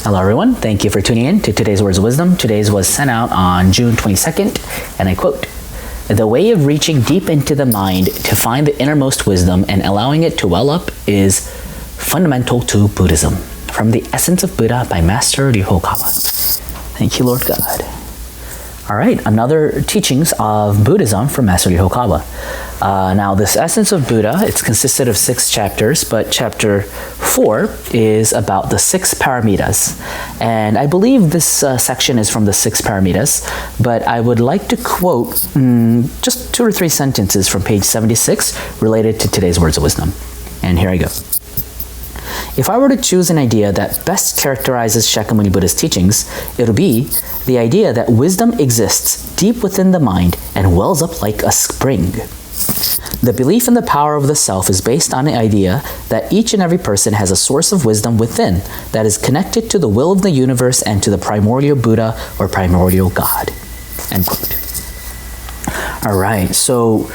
Hello everyone, thank you for tuning in to today's Words of Wisdom. Today's was sent out on June 22nd, and I quote, "The way of reaching deep into the mind to find the innermost wisdom and allowing it to well up is fundamental to Buddhism." From the Essence of Buddha by Master Ryuho Okawa. Thank you, Lord God. All right, another teachings of Buddhism from Master Ryuho Okawa. Now, this Essence of Buddha, it's consisted of 6 chapters, but chapter 4 is about the 6 paramitas. And I believe this section is from the 6 paramitas, but I would like to quote just 2 or 3 sentences from page 76 related to today's Words of Wisdom. And here I go. If I were to choose an idea that best characterizes Shakyamuni Buddha's teachings, it'll be the idea that wisdom exists deep within the mind and wells up like a spring. The belief in the power of the self is based on the idea that each and every person has a source of wisdom within that is connected to the will of the universe and to the primordial Buddha or primordial God. End quote. All right, so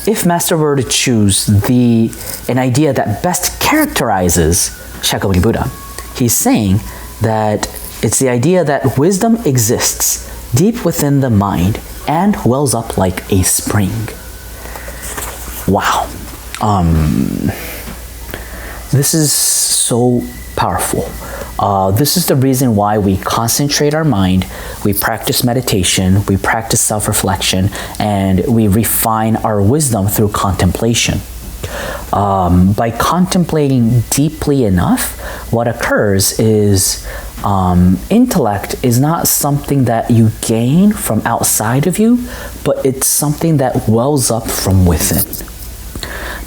if Master were to choose an idea that best characterizes Shakyamuni Buddha, he's saying that it's the idea that wisdom exists deep within the mind and wells up like a spring. Wow. This is so powerful. This is the reason why we concentrate our mind, we practice meditation, we practice self-reflection, and we refine our wisdom through contemplation. By contemplating deeply enough, what occurs is intellect is not something that you gain from outside of you, but it's something that wells up from within.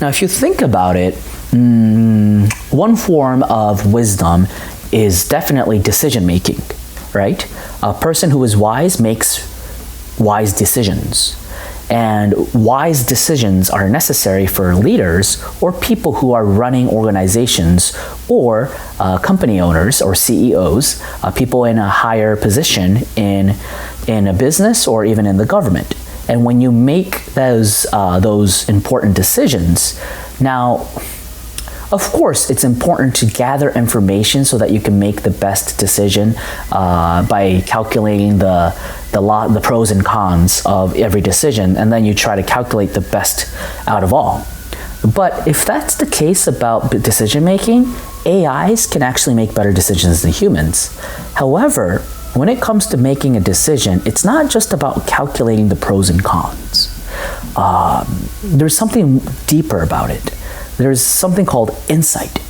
Now, if you think about it, one form of wisdom is definitely decision making, right? A person who is wise makes wise decisions. And wise decisions are necessary for leaders or people who are running organizations or company owners or CEOs, people in a higher position in a business or even in the government. And when you make those important decisions, now, of course, it's important to gather information so that you can make the best decision by calculating the pros and cons of every decision, and then you try to calculate the best out of all. But if that's the case about decision making, AIs can actually make better decisions than humans. However, when it comes to making a decision, it's not just about calculating the pros and cons. There's something deeper about it. There's something called insight.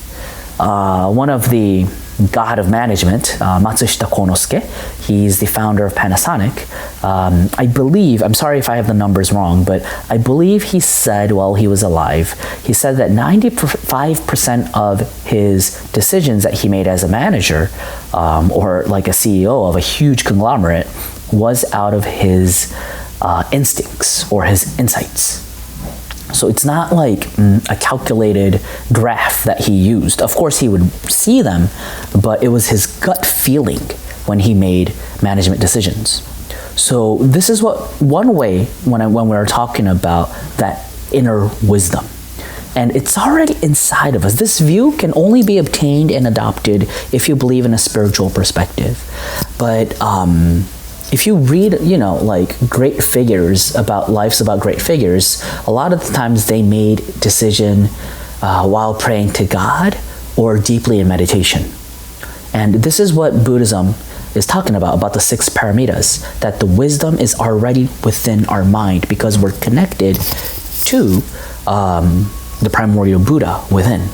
One of the god of management, Matsushita Konosuke, he's the founder of Panasonic. I believe, I'm sorry if I have the numbers wrong, but I believe he said while he was alive, he said that 95% of his decisions that he made as a manager or like a CEO of a huge conglomerate was out of his instincts or his insights. So it's not like a calculated graph that he used. Of course, he would see them, but it was his gut feeling when he made management decisions. So this is one way when we're talking about that inner wisdom. And it's already inside of us. This view can only be obtained and adopted if you believe in a spiritual perspective. But if you read, like great figures about lives about great figures, a lot of the times they made decision while praying to God or deeply in meditation. And this is what Buddhism is talking about the 6 paramitas, that the wisdom is already within our mind because we're connected to the primordial Buddha within.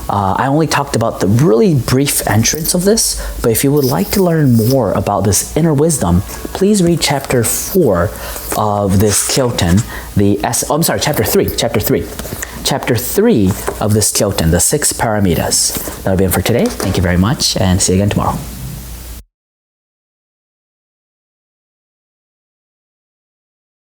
I only talked about the really brief entrance of this, but if you would like to learn more about this inner wisdom, please read chapter 4 of this Kyoten, chapter 3. Chapter 3 of this Kyoten, the 6 paramitas. That'll be it for today. Thank you very much, and see you again tomorrow.